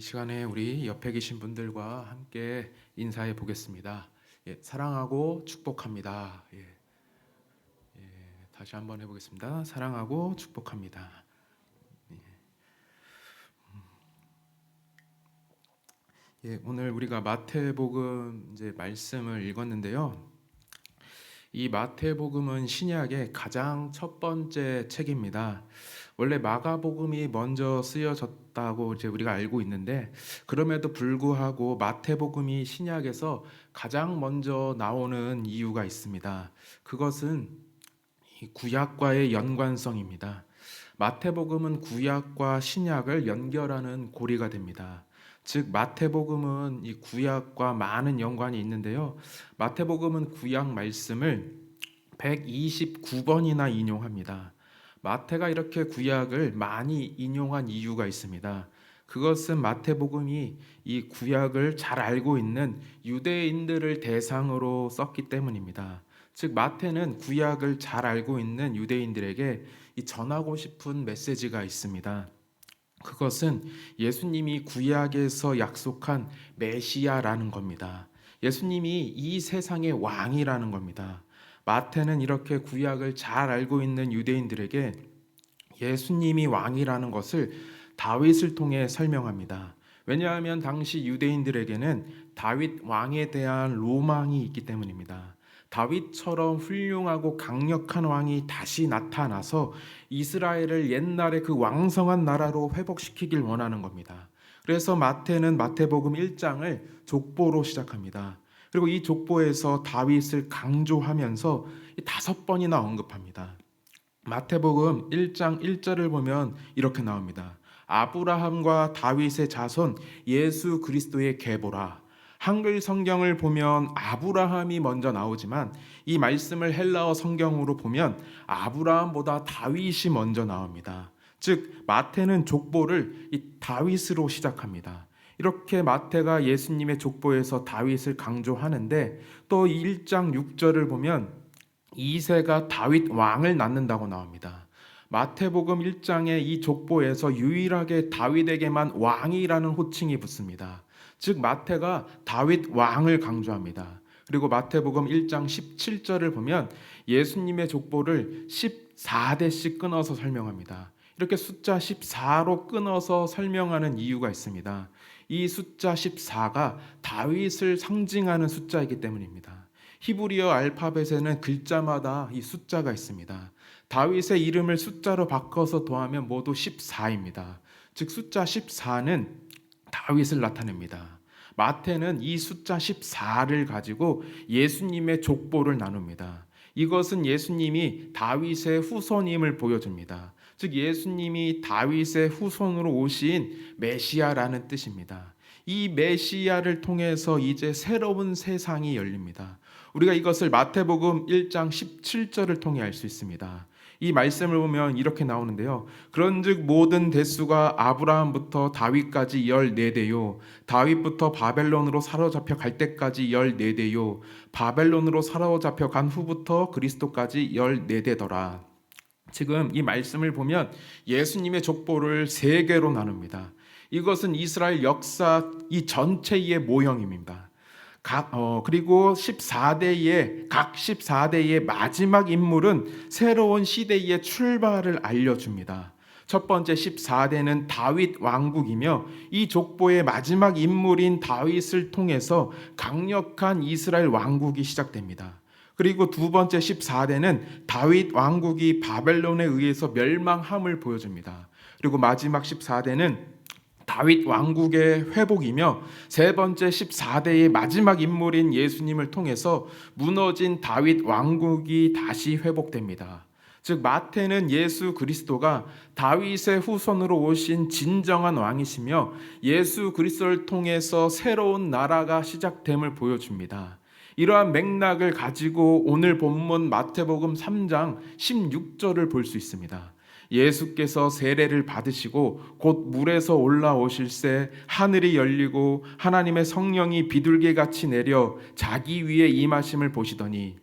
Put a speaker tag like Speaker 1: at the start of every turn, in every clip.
Speaker 1: 이 시간에 우리 옆에 계신 분들과 함께 인사해 보겠습니다. 사랑하고 축복합니다. 다시 한번 해보겠습니다. 사랑하고 축복합니다. 오늘 우리가 마태복음 이제 말씀을 읽었는데요. 이 마태복음은 신약의 가장 첫 번째 책입니다. 원래 마가복음이 먼저 쓰여졌다고 이제 우리가 알고 있는데, 그럼에도 불구하고 마태복음이 신약에서 가장 먼저 나오는 이유가 있습니다. 그것은 이 구약과의 연관성입니다. 마태복음은 구약과 신약을 연결하는 고리가 됩니다. 즉 마태복음은 이 구약과 많은 연관이 있는데요. 마태복음은 구약 말씀을 129번이나 인용합니다. 마태가 이렇게 구약을 많이 인용한 이유가 있습니다. 그것은 마태복음이 이 구약을 잘 알고 있는 유대인들을 대상으로 썼기 때문입니다. 즉 마태는 구약을 잘 알고 있는 유대인들에게 이 전하고 싶은 메시지가 있습니다. 그것은 예수님이 구약에서 약속한 메시아라는 겁니다. 예수님이 이 세상의 왕이라는 겁니다. 마태는 이렇게 구약을 잘 알고 있는 유대인들에게 예수님이 왕이라는 것을 다윗을 통해 설명합니다. 왜냐하면 당시 유대인들에게는 다윗 왕에 대한 로망이 있기 때문입니다. 다윗처럼 훌륭하고 강력한 왕이 다시 나타나서 이스라엘을 옛날의 그 왕성한 나라로 회복시키길 원하는 겁니다. 그래서 마태는 마태복음 1장을 족보로 시작합니다. 그리고 이 족보에서 다윗을 강조하면서 5번이나 언급합니다. 마태복음 1장 1절을 보면 이렇게 나옵니다. 아브라함과 다윗의 자손 예수 그리스도의 계보라. 한글 성경을 보면 아브라함이 먼저 나오지만 이 말씀을 헬라어 성경으로 보면 아브라함보다 다윗이 먼저 나옵니다. 즉 마태는 족보를 이 다윗으로 시작합니다. 이렇게 마태가 예수님의 족보에서 다윗을 강조하는데 또 1장 6절을 보면 이새가 다윗 왕을 낳는다고 나옵니다. 마태복음 1장의 이 족보에서 유일하게 다윗에게만 왕이라는 호칭이 붙습니다. 즉 마태가 다윗 왕을 강조합니다. 그리고 마태복음 1장 17절을 보면 예수님의 족보를 14대씩 끊어서 설명합니다. 이렇게 숫자 14로 끊어서 설명하는 이유가 있습니다. 이 숫자 14가 다윗을 상징하는 숫자이기 때문입니다. 히브리어 알파벳에는 글자마다 이 숫자가 있습니다. 다윗의 이름을 숫자로 바꿔서 더하면 모두 14입니다. 즉 숫자 14는 다윗을 나타냅니다. 마태는 이 숫자 14를 가지고 예수님의 족보를 나눕니다. 이것은 예수님이 다윗의 후손임을 보여줍니다. 즉 예수님이 다윗의 후손으로 오신 메시아라는 뜻입니다. 이 메시아를 통해서 이제 새로운 세상이 열립니다. 우리가 이것을 마태복음 1장 17절을 통해 알 수 있습니다. 이 말씀을 보면 이렇게 나오는데요. 그런즉 모든 대수가 아브라함부터 다윗까지 14대요. 다윗부터 바벨론으로 사로잡혀 갈 때까지 14대요. 바벨론으로 사로잡혀 간 후부터 그리스도까지 14대더라. 지금 이 말씀을 보면 예수님의 족보를 3개로 나눕니다. 이것은 이스라엘 역사 이 전체의 모형입니다. 그리고 각 14대의 마지막 인물은 새로운 시대의 출발을 알려줍니다. 첫 번째 14대는 다윗 왕국이며 이 족보의 마지막 인물인 다윗을 통해서 강력한 이스라엘 왕국이 시작됩니다. 그리고 두 번째 14대는 다윗 왕국이 바벨론에 의해서 멸망함을 보여줍니다. 그리고 마지막 14대는 다윗 왕국의 회복이며 세 번째 14대의 마지막 인물인 예수님을 통해서 무너진 다윗 왕국이 다시 회복됩니다. 즉 마태는 예수 그리스도가 다윗의 후손으로 오신 진정한 왕이시며 예수 그리스도를 통해서 새로운 나라가 시작됨을 보여줍니다. 이러한 맥락을 가지고 오늘 본문 마태복음 3장 16절을 볼 수 있습니다. 예수께서 세례를 받으시고 곧 물에서 올라오실새 하늘이 열리고 하나님의 성령이 비둘기같이 내려 자기 위에 임하심을 보시더니,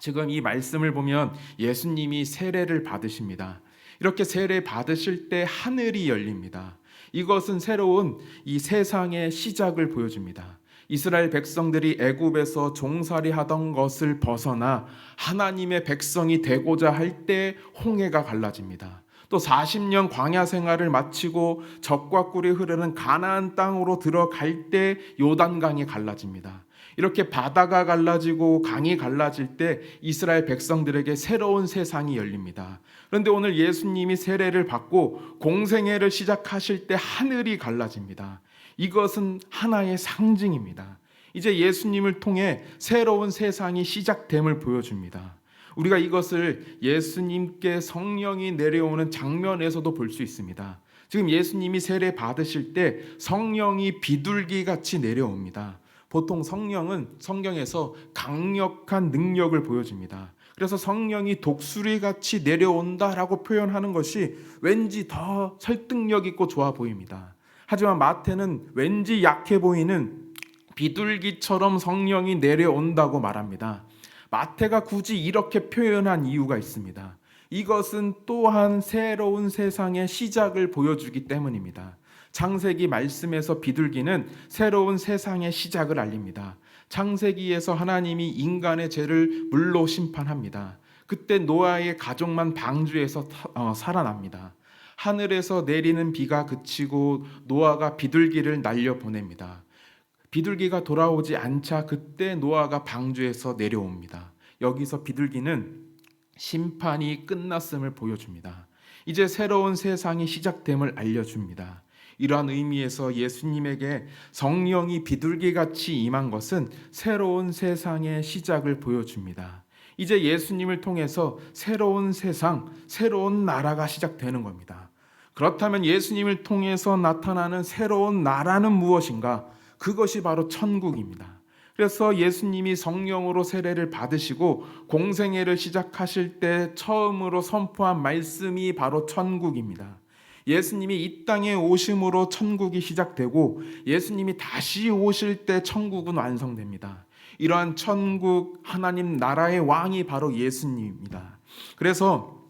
Speaker 1: 지금 이 말씀을 보면 예수님이 세례를 받으십니다. 이렇게 세례 받으실 때 하늘이 열립니다. 이것은 새로운 이 세상의 시작을 보여줍니다. 이스라엘 백성들이 애굽에서 종살이 하던 것을 벗어나 하나님의 백성이 되고자 할 때 홍해가 갈라집니다. 또 40년 광야 생활을 마치고 젖과 꿀이 흐르는 가나안 땅으로 들어갈 때 요단강이 갈라집니다. 이렇게 바다가 갈라지고 강이 갈라질 때 이스라엘 백성들에게 새로운 세상이 열립니다. 그런데 오늘 예수님이 세례를 받고 공생애를 시작하실 때 하늘이 갈라집니다. 이것은 하나의 상징입니다. 이제 예수님을 통해 새로운 세상이 시작됨을 보여줍니다. 우리가 이것을 예수님께 성령이 내려오는 장면에서도 볼 수 있습니다. 지금 예수님이 세례 받으실 때 성령이 비둘기같이 내려옵니다. 보통 성령은 성경에서 강력한 능력을 보여줍니다. 그래서 성령이 독수리같이 내려온다라고 표현하는 것이 왠지 더 설득력 있고 좋아 보입니다. 하지만 마태는 왠지 약해 보이는 비둘기처럼 성령이 내려온다고 말합니다. 마태가 굳이 이렇게 표현한 이유가 있습니다. 이것은 또한 새로운 세상의 시작을 보여주기 때문입니다. 창세기 말씀에서 비둘기는 새로운 세상의 시작을 알립니다. 창세기에서 하나님이 인간의 죄를 물로 심판합니다. 그때 노아의 가족만 방주에서 살아납니다. 하늘에서 내리는 비가 그치고 노아가 비둘기를 날려보냅니다. 비둘기가 돌아오지 않자 그때 노아가 방주에서 내려옵니다. 여기서 비둘기는 심판이 끝났음을 보여줍니다. 이제 새로운 세상이 시작됨을 알려줍니다. 이러한 의미에서 예수님에게 성령이 비둘기같이 임한 것은 새로운 세상의 시작을 보여줍니다. 이제 예수님을 통해서 새로운 세상, 새로운 나라가 시작되는 겁니다. 그렇다면 예수님을 통해서 나타나는 새로운 나라는 무엇인가? 그것이 바로 천국입니다. 그래서 예수님이 성령으로 세례를 받으시고 공생애를 시작하실 때 처음으로 선포한 말씀이 바로 천국입니다. 예수님이 이 땅에 오심으로 천국이 시작되고 예수님이 다시 오실 때 천국은 완성됩니다. 이러한 천국 하나님 나라의 왕이 바로 예수님입니다. 그래서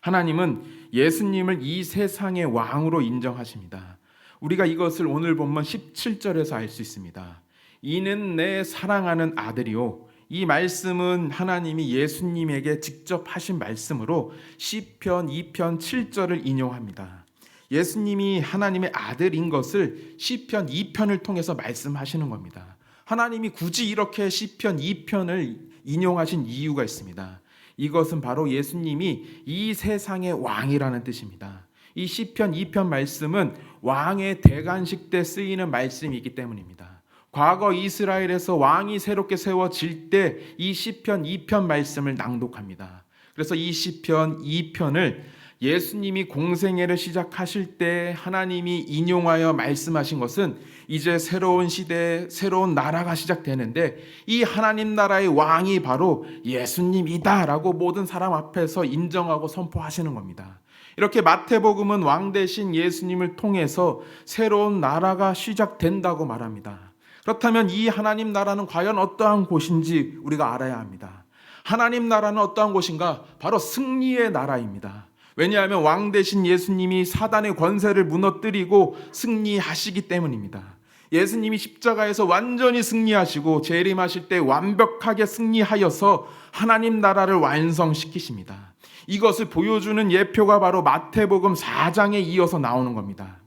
Speaker 1: 하나님은 예수님을 이 세상의 왕으로 인정하십니다. 우리가 이것을 오늘 본문 17절에서 알 수 있습니다. 이는 내 사랑하는 아들이요. 이 말씀은 하나님이 예수님에게 직접 하신 말씀으로 시편 2편 7절을 인용합니다. 예수님이 하나님의 아들인 것을 시편 2편을 통해서 말씀하시는 겁니다. 하나님이 굳이 이렇게 시편 2편을 인용하신 이유가 있습니다. 이것은 바로 예수님이 이 세상의 왕이라는 뜻입니다. 이 시편 2편 말씀은 왕의 대관식 때 쓰이는 말씀이기 때문입니다. 과거 이스라엘에서 왕이 새롭게 세워질 때 이 시편 2편 말씀을 낭독합니다. 그래서 이 시편 2편을 예수님이 공생애를 시작하실 때 하나님이 인용하여 말씀하신 것은 이제 새로운 시대, 새로운 나라가 시작되는데 이 하나님 나라의 왕이 바로 예수님이다라고 모든 사람 앞에서 인정하고 선포하시는 겁니다. 이렇게 마태복음은 왕 대신 예수님을 통해서 새로운 나라가 시작된다고 말합니다. 그렇다면 이 하나님 나라는 과연 어떠한 곳인지 우리가 알아야 합니다. 하나님 나라는 어떠한 곳인가? 바로 승리의 나라입니다. 왜냐하면 왕 대신 예수님이 사단의 권세를 무너뜨리고 승리하시기 때문입니다. 예수님이 십자가에서 완전히 승리하시고 재림하실 때 완벽하게 승리하여서 하나님 나라를 완성시키십니다. 이것을 보여주는 예표가 바로 마태복음 4장에 이어서 나오는 겁니다.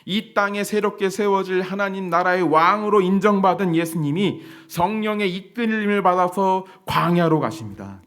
Speaker 1: 이 땅에 새롭게 세워질 하나님 나라의 왕으로 인정받은 예수님이 성령의 이끌림을 받아서 광야로 가십니다.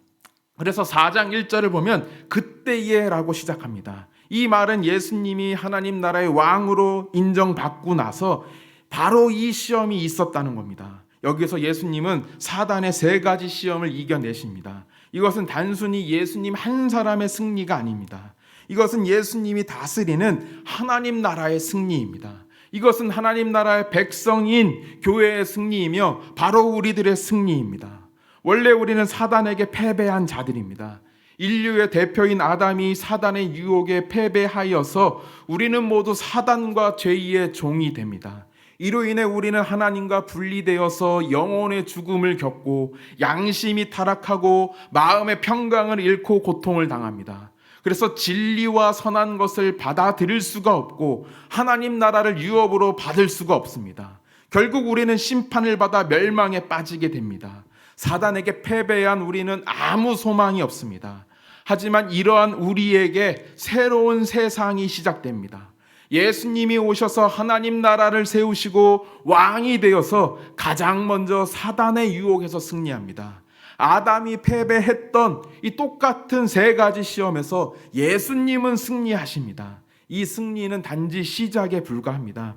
Speaker 1: 그래서 4장 1절을 보면 그때에라고 시작합니다. 이 말은 예수님이 하나님 나라의 왕으로 인정받고 나서 바로 이 시험이 있었다는 겁니다. 여기서 예수님은 사단의 3가지 시험을 이겨내십니다. 이것은 단순히 예수님 한 사람의 승리가 아닙니다. 이것은 예수님이 다스리는 하나님 나라의 승리입니다. 이것은 하나님 나라의 백성인 교회의 승리이며 바로 우리들의 승리입니다. 원래 우리는 사단에게 패배한 자들입니다. 인류의 대표인 아담이 사단의 유혹에 패배하여서 우리는 모두 사단과 죄의 종이 됩니다. 이로 인해 우리는 하나님과 분리되어서 영혼의 죽음을 겪고 양심이 타락하고 마음의 평강을 잃고 고통을 당합니다. 그래서 진리와 선한 것을 받아들일 수가 없고 하나님 나라를 유업으로 받을 수가 없습니다. 결국 우리는 심판을 받아 멸망에 빠지게 됩니다. 사단에게 패배한 우리는 아무 소망이 없습니다. 하지만 이러한 우리에게 새로운 세상이 시작됩니다. 예수님이 오셔서 하나님 나라를 세우시고 왕이 되어서 가장 먼저 사단의 유혹에서 승리합니다. 아담이 패배했던 이 똑같은 세 가지 시험에서 예수님은 승리하십니다. 이 승리는 단지 시작에 불과합니다.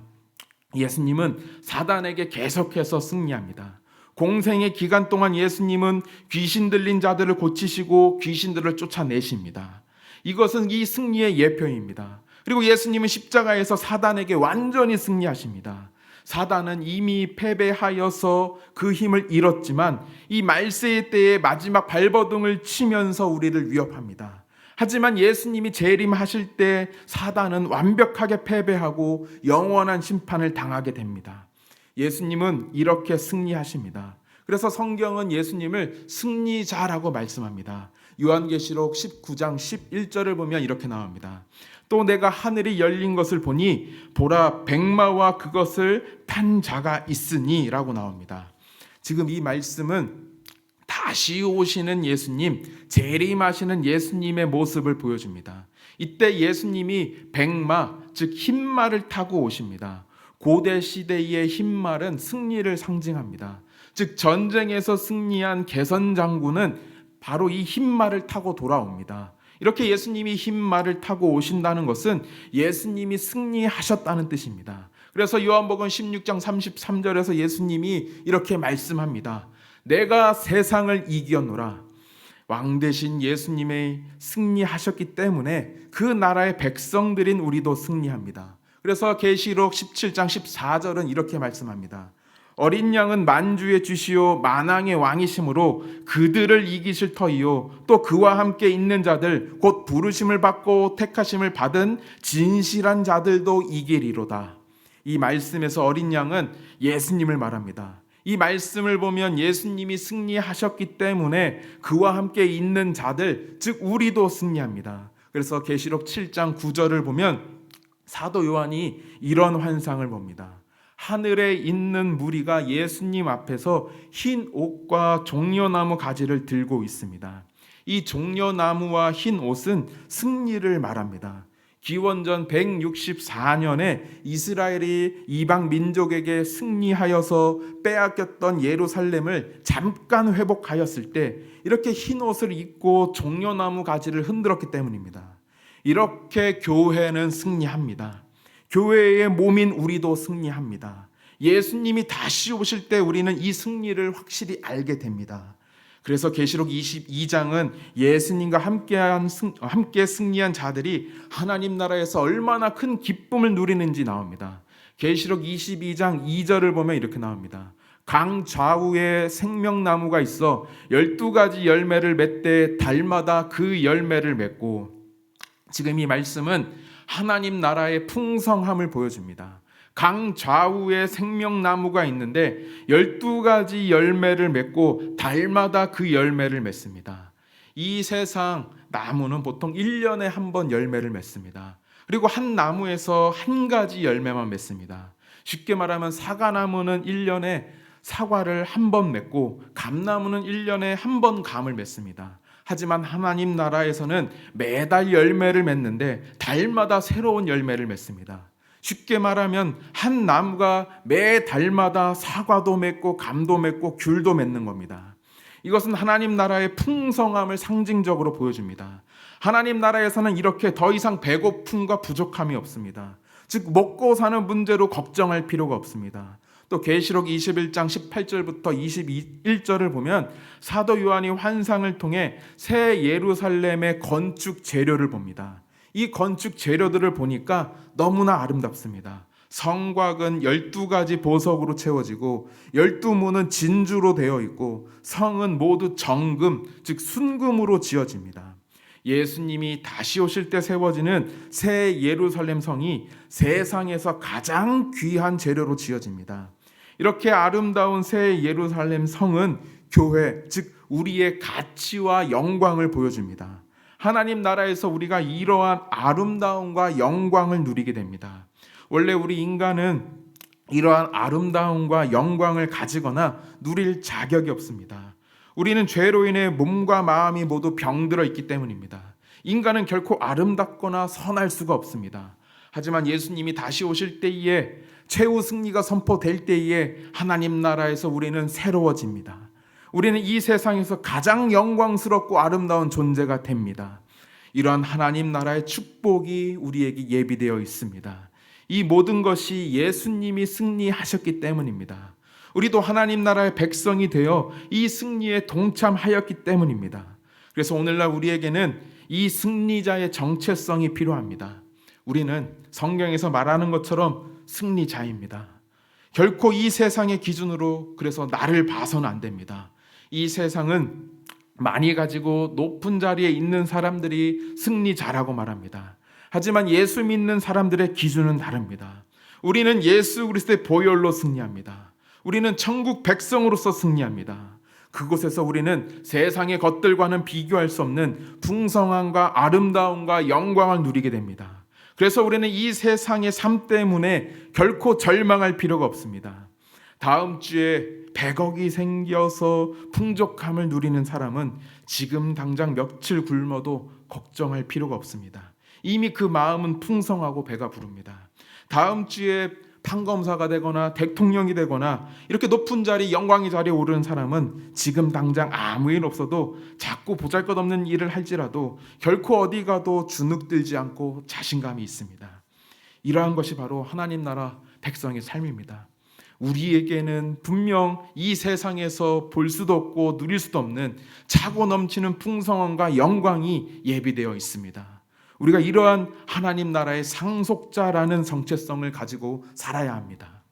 Speaker 1: 예수님은 사단에게 계속해서 승리합니다. 공생의 기간 동안 예수님은 귀신 들린 자들을 고치시고 귀신들을 쫓아내십니다. 이것은 이 승리의 예표입니다. 그리고 예수님은 십자가에서 사단에게 완전히 승리하십니다. 사단은 이미 패배하여서 그 힘을 잃었지만 이 말세의 때에 마지막 발버둥을 치면서 우리를 위협합니다. 하지만 예수님이 재림하실 때 사단은 완벽하게 패배하고 영원한 심판을 당하게 됩니다. 예수님은 이렇게 승리하십니다. 그래서 성경은 예수님을 승리자라고 말씀합니다. 요한계시록 19장 11절을 보면 이렇게 나옵니다. 또 내가 하늘이 열린 것을 보니 보라 백마와 그것을 탄 자가 있으니 라고 나옵니다. 지금 이 말씀은 다시 오시는 예수님, 재림하시는 예수님의 모습을 보여줍니다. 이때 예수님이 백마, 즉 흰말을 타고 오십니다. 고대 시대의 흰말은 승리를 상징합니다. 즉 전쟁에서 승리한 개선 장군은 바로 이 흰말을 타고 돌아옵니다. 이렇게 예수님이 흰말을 타고 오신다는 것은 예수님이 승리하셨다는 뜻입니다. 그래서 요한복음 16장 33절에서 예수님이 이렇게 말씀합니다. 내가 세상을 이겨노라. 왕 대신 예수님이 승리하셨기 때문에 그 나라의 백성들인 우리도 승리합니다. 그래서 계시록 17장 14절은 이렇게 말씀합니다. 어린 양은 만주의 주시오 만왕의 왕이심으로 그들을 이기실 터이요 또 그와 함께 있는 자들 곧 부르심을 받고 택하심을 받은 진실한 자들도 이기리로다. 이 말씀에서 어린 양은 예수님을 말합니다. 이 말씀을 보면 예수님이 승리하셨기 때문에 그와 함께 있는 자들, 즉 우리도 승리합니다. 그래서 계시록 7장 9절을 보면 사도 요한이 이런 환상을 봅니다. 하늘에 있는 무리가 예수님 앞에서 흰 옷과 종려나무 가지를 들고 있습니다. 이 종려나무와 흰 옷은 승리를 말합니다. 기원전 164년에 이스라엘이 이방 민족에게 승리하여서 빼앗겼던 예루살렘을 잠깐 회복하였을 때 이렇게 흰 옷을 입고 종려나무 가지를 흔들었기 때문입니다. 이렇게 교회는 승리합니다. 교회의 몸인 우리도 승리합니다. 예수님이 다시 오실 때 우리는 이 승리를 확실히 알게 됩니다. 그래서 계시록 22장은 예수님과 함께 승리한 자들이 하나님 나라에서 얼마나 큰 기쁨을 누리는지 나옵니다. 계시록 22장 2절을 보면 이렇게 나옵니다. 강 좌우에 생명나무가 있어 12가지 열매를 맺되 달마다 그 열매를 맺고, 지금 이 말씀은 하나님 나라의 풍성함을 보여줍니다. 강 좌우에 생명나무가 있는데 12가지 열매를 맺고 달마다 그 열매를 맺습니다. 이 세상 나무는 보통 1년에 한 번 열매를 맺습니다. 그리고 한 나무에서 한 가지 열매만 맺습니다. 쉽게 말하면 사과나무는 1년에 사과를 한 번 맺고 감나무는 1년에 한 번 감을 맺습니다. 하지만 하나님 나라에서는 매달 열매를 맺는데 달마다 새로운 열매를 맺습니다. 쉽게 말하면 한 나무가 매 달마다 사과도 맺고 감도 맺고 귤도 맺는 겁니다. 이것은 하나님 나라의 풍성함을 상징적으로 보여줍니다. 하나님 나라에서는 이렇게 더 이상 배고픔과 부족함이 없습니다. 즉 먹고 사는 문제로 걱정할 필요가 없습니다. 또 계시록 21장 18절부터 21절을 보면 사도 요한이 환상을 통해 새 예루살렘의 건축 재료를 봅니다. 이 건축 재료들을 보니까 너무나 아름답습니다. 성곽은 12가지 보석으로 채워지고 12문은 진주로 되어 있고 성은 모두 정금, 즉 순금으로 지어집니다. 예수님이 다시 오실 때 세워지는 새 예루살렘 성이 세상에서 가장 귀한 재료로 지어집니다. 이렇게 아름다운 새 예루살렘 성은 교회, 즉 우리의 가치와 영광을 보여줍니다. 하나님 나라에서 우리가 이러한 아름다움과 영광을 누리게 됩니다. 원래 우리 인간은 이러한 아름다움과 영광을 가지거나 누릴 자격이 없습니다. 우리는 죄로 인해 몸과 마음이 모두 병들어 있기 때문입니다. 인간은 결코 아름답거나 선할 수가 없습니다. 하지만 예수님이 다시 오실 때에, 최후 승리가 선포될 때에 하나님 나라에서 우리는 새로워집니다. 우리는 이 세상에서 가장 영광스럽고 아름다운 존재가 됩니다. 이러한 하나님 나라의 축복이 우리에게 예비되어 있습니다. 이 모든 것이 예수님이 승리하셨기 때문입니다. 우리도 하나님 나라의 백성이 되어 이 승리에 동참하였기 때문입니다. 그래서 오늘날 우리에게는 이 승리자의 정체성이 필요합니다. 우리는 성경에서 말하는 것처럼 승리자입니다. 결코 이 세상의 기준으로 그래서 나를 봐서는 안 됩니다. 이 세상은 많이 가지고 높은 자리에 있는 사람들이 승리자라고 말합니다. 하지만 예수 믿는 사람들의 기준은 다릅니다. 우리는 예수 그리스도의 보혈로 승리합니다. 우리는 천국 백성으로서 승리합니다. 그곳에서 우리는 세상의 것들과는 비교할 수 없는 풍성함과 아름다움과 영광을 누리게 됩니다. 그래서 우리는 이 세상의 삶 때문에 결코 절망할 필요가 없습니다. 다음 주에 100억이 생겨서 풍족함을 누리는 사람은 지금 당장 며칠 굶어도 걱정할 필요가 없습니다. 이미 그 마음은 풍성하고 배가 부릅니다. 다음 주에 판검사가 되거나 대통령이 되거나 이렇게 높은 자리, 영광의 자리에 오르는 사람은 지금 당장 아무 일 없어도 자꾸 보잘것없는 일을 할지라도 결코 어디 가도 주눅들지 않고 자신감이 있습니다. 이러한 것이 바로 하나님 나라 백성의 삶입니다. 우리에게는 분명 이 세상에서 볼 수도 없고 누릴 수도 없는 차고 넘치는 풍성함과 영광이 예비되어 있습니다. 우리가 이러한 하나님 나라의 상속자라는 정체성을 가지고 살아야 합니다.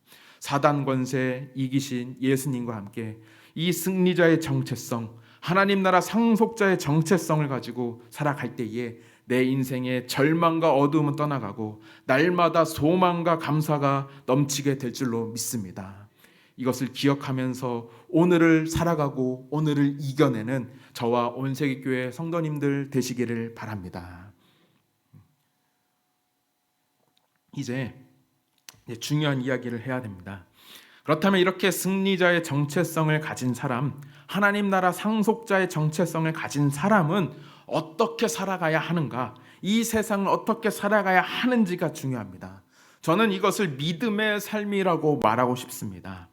Speaker 1: 사단 권세 이기신 예수님과 함께 이 승리자의 정체성, 하나님 나라 상속자의 정체성을 가지고 살아갈 때에 내 인생의 절망과 어두움은 떠나가고 날마다 소망과 감사가 넘치게 될 줄로 믿습니다. 이것을 기억하면서 오늘을 살아가고 오늘을 이겨내는 저와 온세기교회 성도님들 되시기를 바랍니다. 이제 중요한 이야기를 해야 됩니다. 그렇다면 이렇게 승리자의 정체성을 가진 사람, 하나님 나라 상속자의 정체성을 가진 사람은 어떻게 살아가야 하는가? 이 세상을 어떻게 살아가야 하는지가 중요합니다. 저는 이것을 믿음의 삶이라고 말하고 싶습니다.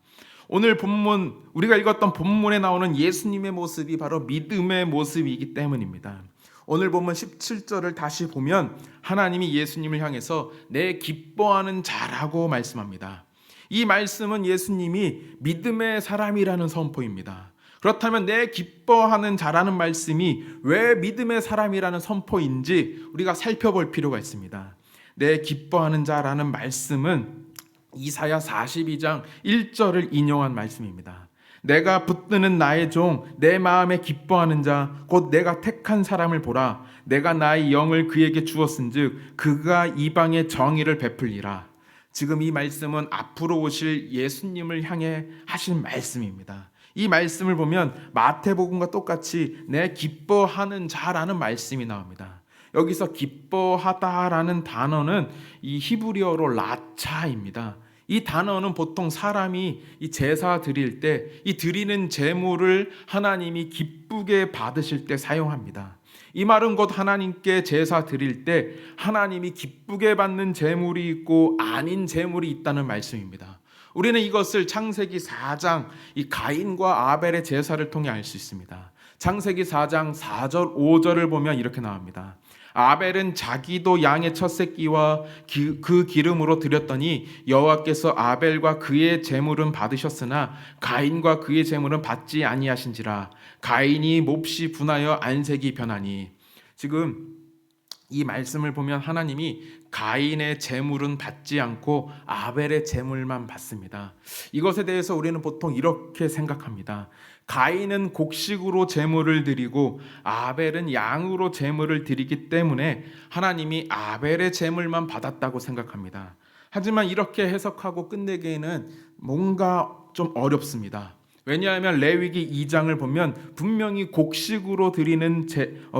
Speaker 1: 오늘 본문, 우리가 읽었던 본문에 나오는 예수님의 모습이 바로 믿음의 모습이기 때문입니다. 오늘 본문 17절을 다시 보면 하나님이 예수님을 향해서 내 기뻐하는 자라고 말씀합니다. 이 말씀은 예수님이 믿음의 사람이라는 선포입니다. 그렇다면 내 기뻐하는 자라는 말씀이 왜 믿음의 사람이라는 선포인지 우리가 살펴볼 필요가 있습니다. 내 기뻐하는 자라는 말씀은 이사야 42장 1절을 인용한 말씀입니다. 내가 붙드는 나의 종, 내 마음에 기뻐하는 자, 곧 내가 택한 사람을 보라. 내가 나의 영을 그에게 주었은즉 그가 이방의 정의를 베풀리라. 지금 이 말씀은 앞으로 오실 예수님을 향해 하신 말씀입니다. 이 말씀을 보면 마태복음과 똑같이 내 기뻐하는 자라는 말씀이 나옵니다. 여기서 기뻐하다라는 단어는 이 히브리어로 라차입니다. 이 단어는 보통 사람이 이 제사 드릴 때 이 드리는 제물을 하나님이 기쁘게 받으실 때 사용합니다. 이 말은 곧 하나님께 제사 드릴 때 하나님이 기쁘게 받는 제물이 있고 아닌 제물이 있다는 말씀입니다. 우리는 이것을 창세기 4장 이 가인과 아벨의 제사를 통해 알 수 있습니다. 창세기 4장 4절 5절을 보면 이렇게 나옵니다. 아벨은 자기도 양의 첫 새끼와 그 기름으로 드렸더니 여호와께서 아벨과 그의 제물은 받으셨으나 가인과 그의 제물은 받지 아니하신지라. 가인이 몹시 분하여 안색이 변하니. 지금 이 말씀을 보면 하나님이 가인의 제물은 받지 않고 아벨의 제물만 받습니다. 이것에 대해서 우리는 보통 이렇게 생각합니다. 가인은 곡식으로 제물을 드리고 아벨은 양으로 제물을 드리기 때문에 하나님이 아벨의 제물만 받았다고 생각합니다. 하지만 이렇게 해석하고 끝내기에는 뭔가 좀 어렵습니다. 왜냐하면 레위기 2장을 보면 분명히 곡식으로 드리는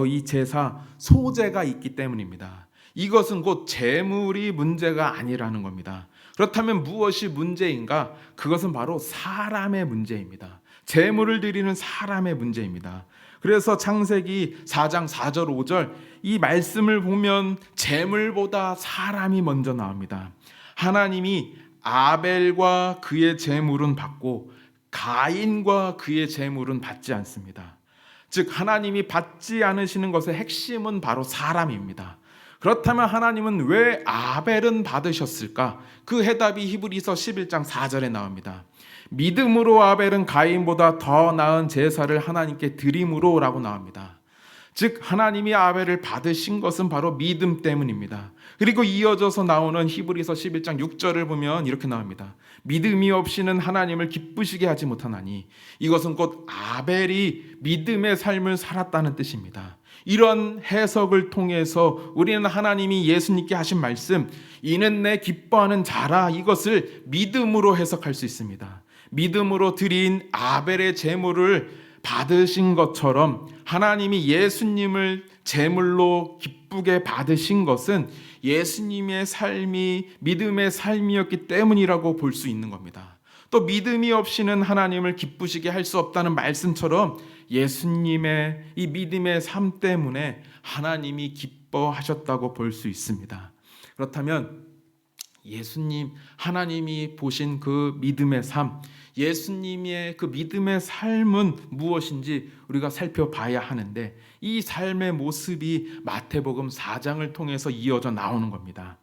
Speaker 1: 이 제사 소제가 있기 때문입니다. 이것은 곧 제물이 문제가 아니라는 겁니다. 그렇다면 무엇이 문제인가? 그것은 바로 사람의 문제입니다. 제물을 드리는 사람의 문제입니다. 그래서 창세기 4장 4절 5절 이 말씀을 보면 제물보다 사람이 먼저 나옵니다. 하나님이 아벨과 그의 제물은 받고 가인과 그의 제물은 받지 않습니다. 즉 하나님이 받지 않으시는 것의 핵심은 바로 사람입니다. 그렇다면 하나님은 왜 아벨은 받으셨을까? 그 해답이 히브리서 11장 4절에 나옵니다. 믿음으로 아벨은 가인보다 더 나은 제사를 하나님께 드림으로 라고 나옵니다. 즉 하나님이 아벨을 받으신 것은 바로 믿음 때문입니다. 그리고 이어져서 나오는 히브리서 11장 6절을 보면 이렇게 나옵니다. 믿음이 없이는 하나님을 기쁘시게 하지 못하나니 이것은 곧 아벨이 믿음의 삶을 살았다는 뜻입니다. 이런 해석을 통해서 우리는 하나님이 예수님께 하신 말씀 이는 내 기뻐하는 자라 이것을 믿음으로 해석할 수 있습니다. 믿음으로 드린 아벨의 제물을 받으신 것처럼 하나님이 예수님을 제물로 기쁘게 받으신 것은 예수님의 삶이 믿음의 삶이었기 때문이라고 볼 수 있는 겁니다. 또 믿음이 없이는 하나님을 기쁘시게 할 수 없다는 말씀처럼 예수님의 이 믿음의 삶 때문에 하나님이 기뻐하셨다고 볼 수 있습니다. 그렇다면 예수님, 하나님이 보신 그 믿음의 삶, 예수님의 그 믿음의 삶은 무엇인지 우리가 살펴봐야 하는데 이 삶의 모습이 마태복음 4장을 통해서 이어져 나오는 겁니다.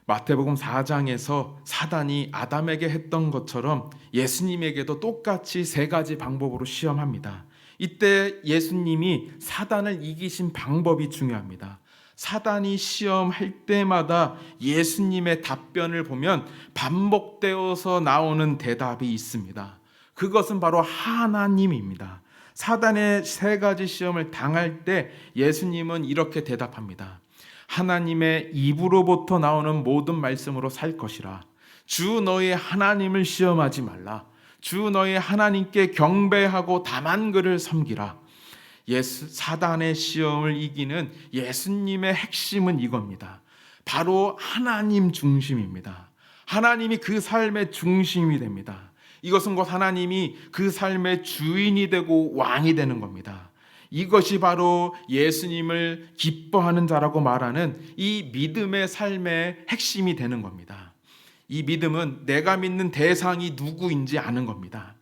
Speaker 1: 마태복음 4장에서 사단이 아담에게 했던 것처럼 예수님에게도 똑같이 세 가지 방법으로 시험합니다. 이때 예수님이 사단을 이기신 방법이 중요합니다. 사단이 시험할 때마다 예수님의 답변을 보면 반복되어서 나오는 대답이 있습니다. 그것은 바로 하나님입니다. 사단의 세 가지 시험을 당할 때 예수님은 이렇게 대답합니다. 하나님의 입으로부터 나오는 모든 말씀으로 살 것이라. 주 너의 하나님을 시험하지 말라. 주 너의 하나님께 경배하고 다만 그를 섬기라. 사단의 시험을 이기는 예수님의 핵심은 이겁니다. 바로 하나님 중심입니다. 하나님이 그 삶의 중심이 됩니다. 이것은 곧 하나님이 그 삶의 주인이 되고 왕이 되는 겁니다. 이것이 바로 예수님을 기뻐하는 자라고 말하는 이 믿음의 삶의 핵심이 되는 겁니다. 이 믿음은 내가 믿는 대상이 누구인지 아는 겁니다.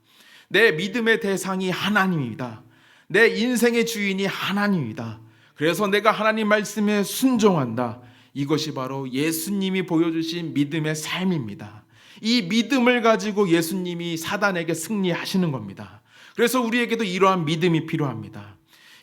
Speaker 1: 내 믿음의 대상이 하나님입니다. 내 인생의 주인이 하나님이다. 그래서 내가 하나님 말씀에 순종한다. 이것이 바로 예수님이 보여주신 믿음의 삶입니다. 이 믿음을 가지고 예수님이 사단에게 승리하시는 겁니다. 그래서 우리에게도 이러한 믿음이 필요합니다.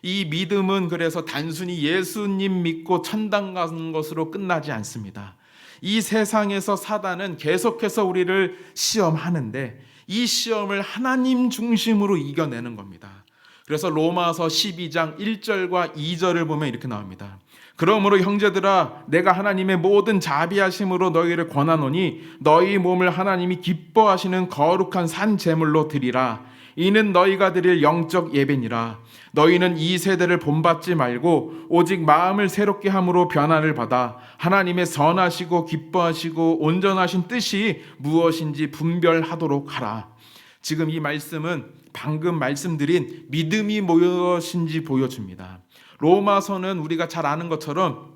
Speaker 1: 이 믿음은 그래서 단순히 예수님 믿고 천당 가는 것으로 끝나지 않습니다. 이 세상에서 사단은 계속해서 우리를 시험하는데 이 시험을 하나님 중심으로 이겨내는 겁니다. 그래서 로마서 12장 1절과 2절을 보면 이렇게 나옵니다. 그러므로 형제들아 내가 하나님의 모든 자비하심으로 너희를 권하노니 너희 몸을 하나님이 기뻐하시는 거룩한 산 제물로 드리라. 이는 너희가 드릴 영적 예배니라. 너희는 이 세대를 본받지 말고 오직 마음을 새롭게 함으로 변화를 받아 하나님의 선하시고 기뻐하시고 온전하신 뜻이 무엇인지 분별하도록 하라. 지금 이 말씀은 방금 말씀드린 믿음이 무엇인지 보여줍니다. 로마서는 우리가 잘 아는 것처럼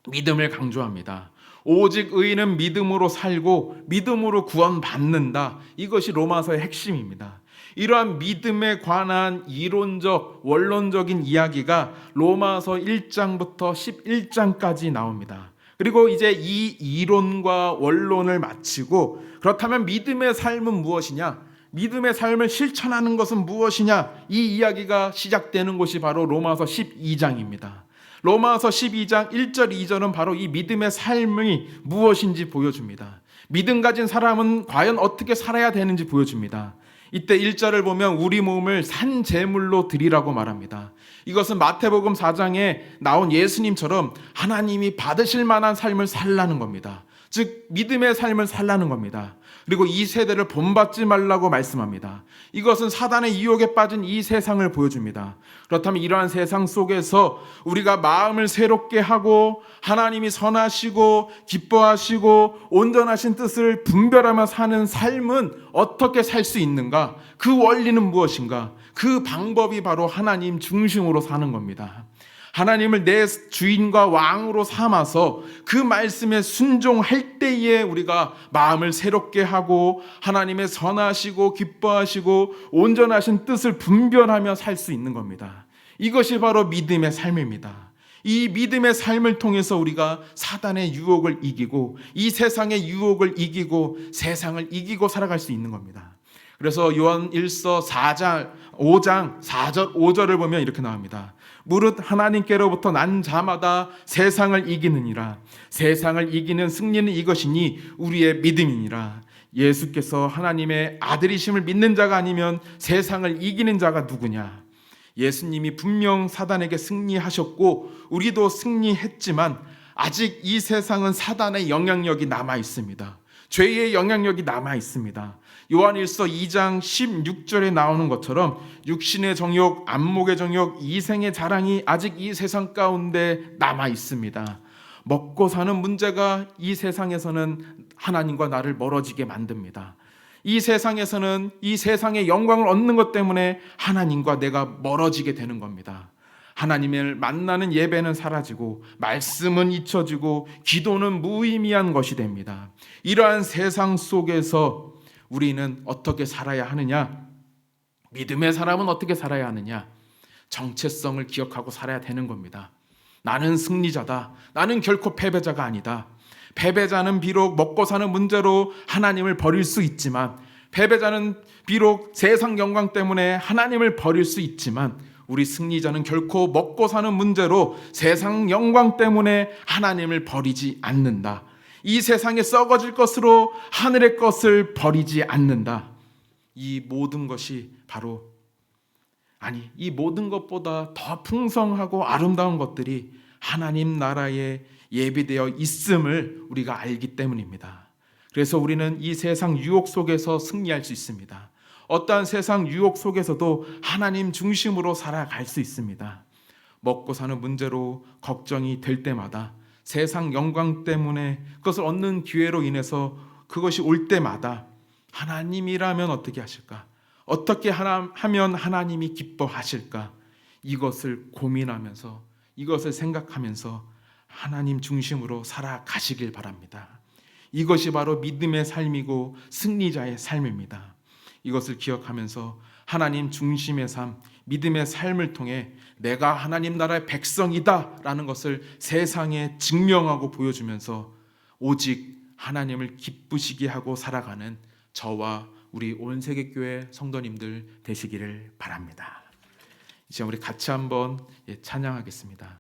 Speaker 1: 믿음을 강조합니다. 오직 의인은 믿음으로 살고 믿음으로 구원받는다. 이것이 로마서의 핵심입니다. 이러한 믿음에 관한 이론적, 원론적인 이야기가 로마서 1장부터 11장까지 나옵니다. 그리고 이제 이 이론과 원론을 마치고 그렇다면 믿음의 삶은 무엇이냐? 믿음의 삶을 실천하는 것은 무엇이냐? 이 이야기가 시작되는 곳이 바로 로마서 12장입니다. 로마서 12장 1절 2절은 바로 이 믿음의 삶이 무엇인지 보여줍니다. 믿음 가진 사람은 과연 어떻게 살아야 되는지 보여줍니다. 이때 1절을 보면 우리 몸을 산 제물로 드리라고 말합니다. 이것은 마태복음 4장에 나온 예수님처럼 하나님이 받으실 만한 삶을 살라는 겁니다. 즉 믿음의 삶을 살라는 겁니다. 그리고 이 세대를 본받지 말라고 말씀합니다. 이것은 사단의 유혹에 빠진 이 세상을 보여줍니다. 그렇다면 이러한 세상 속에서 우리가 마음을 새롭게 하고 하나님이 선하시고 기뻐하시고 온전하신 뜻을 분별하며 사는 삶은 어떻게 살 수 있는가? 그 원리는 무엇인가? 그 방법이 바로 하나님 중심으로 사는 겁니다. 하나님을 내 주인과 왕으로 삼아서 그 말씀에 순종할 때에 우리가 마음을 새롭게 하고 하나님의 선하시고 기뻐하시고 온전하신 뜻을 분별하며 살 수 있는 겁니다. 이것이 바로 믿음의 삶입니다. 이 믿음의 삶을 통해서 우리가 사단의 유혹을 이기고 이 세상의 유혹을 이기고 세상을 이기고 살아갈 수 있는 겁니다. 그래서 요한 1서 5장 4절 5절을 보면 이렇게 나옵니다. 무릇 하나님께로부터 난 자마다 세상을 이기느니라. 세상을 이기는 승리는 이것이니 우리의 믿음이니라. 예수께서 하나님의 아들이심을 믿는 자가 아니면 세상을 이기는 자가 누구냐? 예수님이 분명 사단에게 승리하셨고 우리도 승리했지만 아직 이 세상은 사단의 영향력이 남아 있습니다. 죄의 영향력이 남아 있습니다. 요한일서 2장 16절에 나오는 것처럼 육신의 정욕, 안목의 정욕, 이생의 자랑이 아직 이 세상 가운데 남아 있습니다. 먹고 사는 문제가 이 세상에서는 하나님과 나를 멀어지게 만듭니다. 이 세상에서는 이 세상의 영광을 얻는 것 때문에 하나님과 내가 멀어지게 되는 겁니다. 하나님을 만나는 예배는 사라지고 말씀은 잊혀지고 기도는 무의미한 것이 됩니다. 이러한 세상 속에서 우리는 어떻게 살아야 하느냐? 믿음의 사람은 어떻게 살아야 하느냐? 정체성을 기억하고 살아야 되는 겁니다. 나는 승리자다. 나는 결코 패배자가 아니다. 패배자는 비록 먹고 사는 문제로 하나님을 버릴 수 있지만, 패배자는 비록 세상 영광 때문에 하나님을 버릴 수 있지만, 우리 승리자는 결코 먹고 사는 문제로 세상 영광 때문에 하나님을 버리지 않는다. 이 세상에 썩어질 것으로 하늘의 것을 버리지 않는다. 이 모든 것이 바로, 이 모든 것보다 더 풍성하고 아름다운 것들이 하나님 나라에 예비되어 있음을 우리가 알기 때문입니다. 그래서 우리는 이 세상 유혹 속에서 승리할 수 있습니다. 어떠한 세상 유혹 속에서도 하나님 중심으로 살아갈 수 있습니다. 먹고 사는 문제로 걱정이 될 때마다, 세상 영광 때문에 그것을 얻는 기회로 인해서 그것이 올 때마다 하나님이라면 어떻게 하실까? 어떻게 하면 하나님이 기뻐하실까? 이것을 고민하면서, 이것을 생각하면서 하나님 중심으로 살아가시길 바랍니다. 이것이 바로 믿음의 삶이고 승리자의 삶입니다. 이것을 기억하면서 하나님 중심의 삶, 믿음의 삶을 통해 내가 하나님 나라의 백성이다 라는 것을 세상에 증명하고 보여주면서 오직 하나님을 기쁘시게 하고 살아가는 저와 우리 온세계교회 성도님들 되시기를 바랍니다. 이제 우리 같이 한번 찬양하겠습니다.